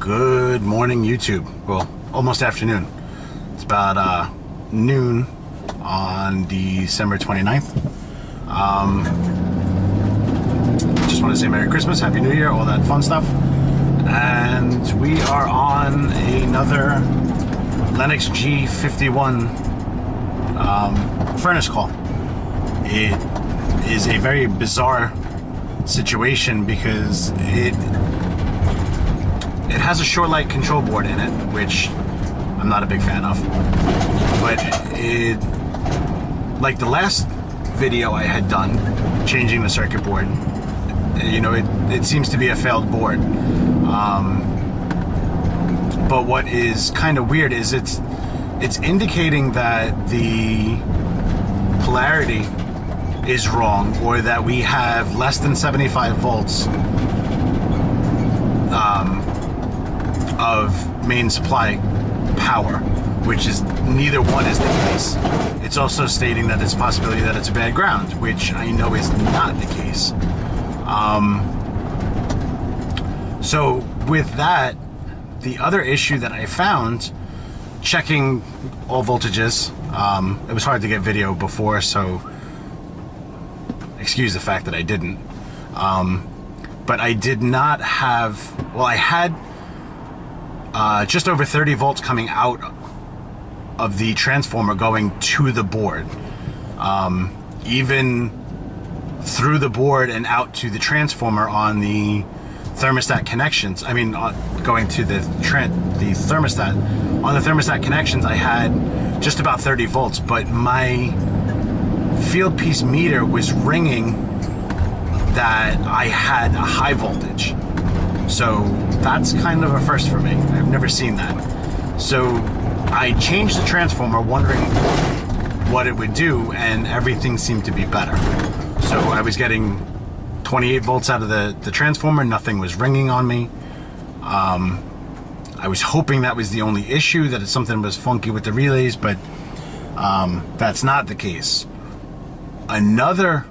Good morning, YouTube. Well, almost afternoon. It's about noon on December 29th. Just want to say Merry Christmas, Happy New Year, all that fun stuff. And we are on another Lennox G51 furnace call. It is a very bizarre situation because it has a shore light control board in it, which I'm not a big fan of. But it, like the last video I had done changing the circuit board, you know, it seems to be a failed board. But what is kind of weird is it's indicating that the polarity is wrong, or that we have less than 75 volts of main supply power, which is neither one is the case. It's also stating that there's a possibility that it's a bad ground, which I know is not the case. So with that, the other issue that I found checking all voltages, it was hard to get video before, so excuse the fact that I didn't. But I did not have, well, I had just over 30 volts coming out of the transformer going to the board. Even through the board and out to the transformer on the thermostat connections. I mean, going to the thermostat. On the thermostat connections, I had just about 30 volts, but my field piece meter was ringing that I had a high voltage. So that's kind of a first for me. I've never seen that. So I changed the transformer wondering what it would do, and everything seemed to be better. So I was getting 28 volts out of the transformer, nothing was ringing on me. I was hoping that was the only issue, that something was funky with the relays, but that's not the case. Another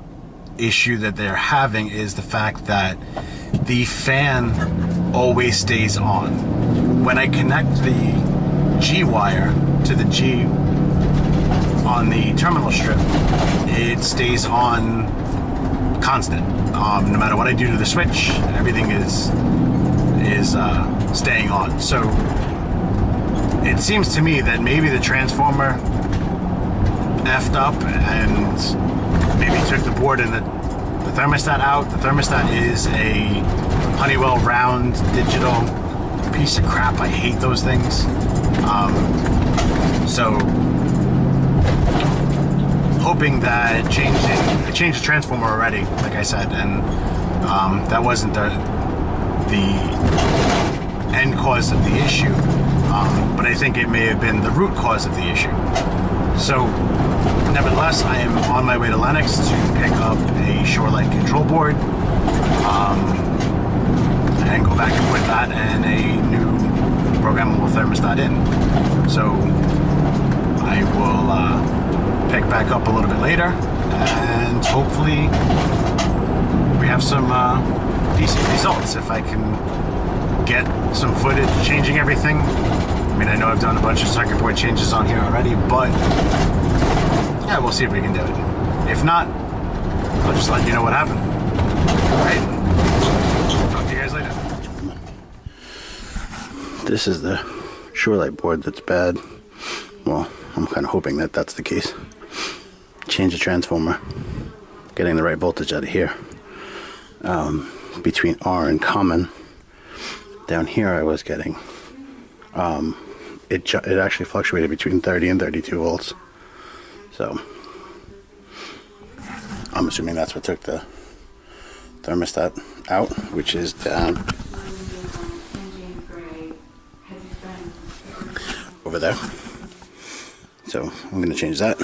issue that they're having is the fact that the fan always stays on. When I connect the G wire to the G on the terminal strip, it stays on constant. No matter what I do to the switch, everything is staying on. So it seems to me that maybe the transformer effed up and maybe took the board and the thermostat out. The thermostat is a Honeywell round digital piece of crap. I hate those things. So hoping that I changed the transformer already, like I said, and that wasn't the end cause of the issue, but I think it may have been the root cause of the issue. So nevertheless, I am on my way to Lennox to pick up a shore light control board, and go back and put that and a new programmable thermostat in. So I will pick back up a little bit later, and hopefully we have some decent results. If I can get some footage changing everything. I mean, I know I've done a bunch of circuit board changes on here already, but yeah, we'll see if we can do it. If not, I'll just let you know what happened. Alright, talk to you guys later. This is the shore light board that's bad. Well, I'm kind of hoping that that's the case. Change the transformer, getting the right voltage out of here. Between R and common, down here I was getting, it actually fluctuated between 30 and 32 volts. So I'm assuming that's what took the thermostat out, which is down over there. So I'm going to change that,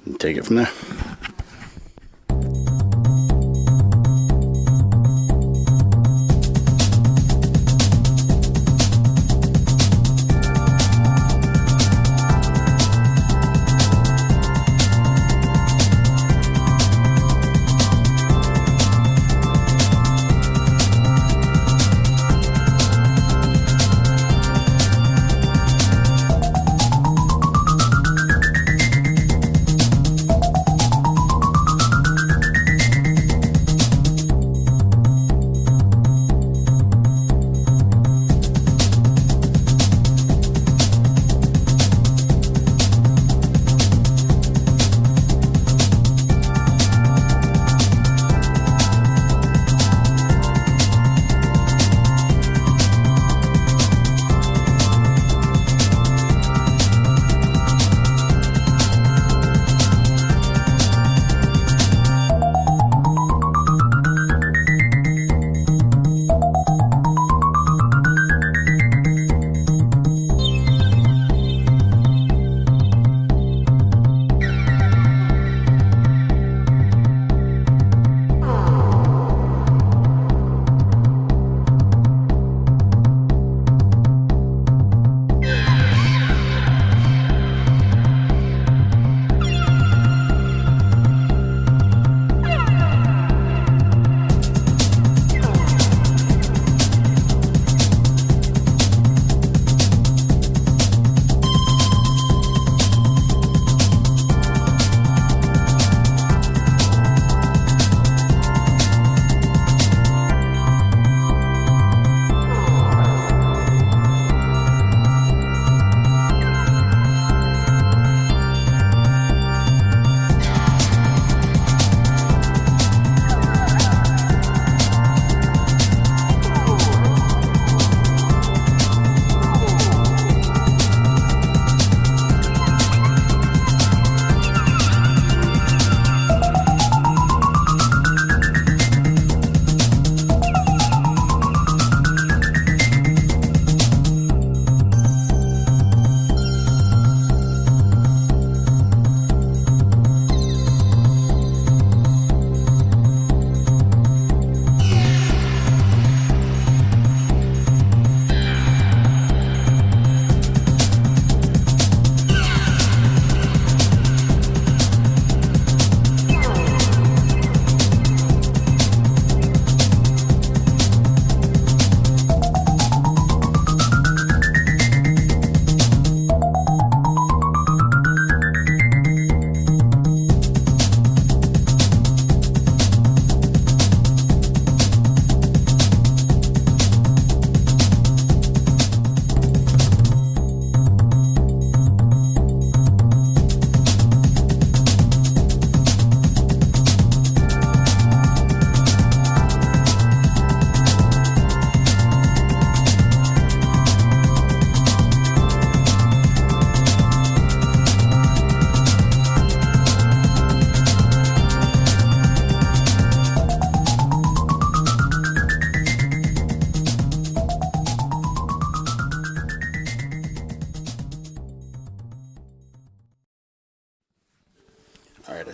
and take it from there.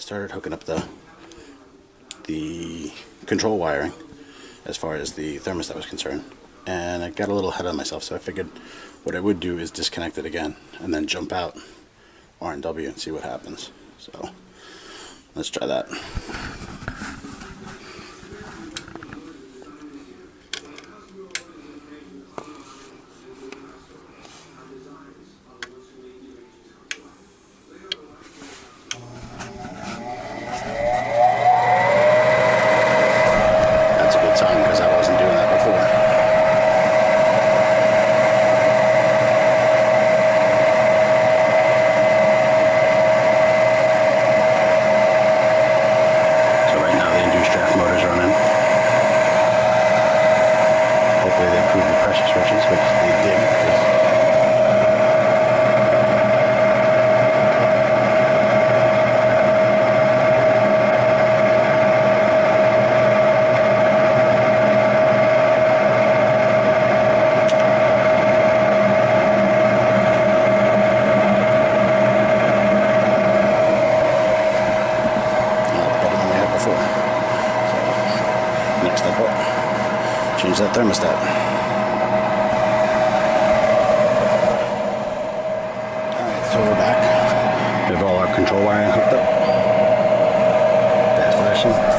started hooking up the control wiring as far as the thermostat was concerned, and I got a little ahead of myself, so I figured what I would do is disconnect it again and then jump out R&W and see what happens. So let's try that. Because I wasn't doing that before. So right now the induced draft motor's running. Hopefully they improve the pressure switches, which they did. Next step up, change that thermostat. Alright, so we're back. We have all our control wiring hooked up. Fast flashing.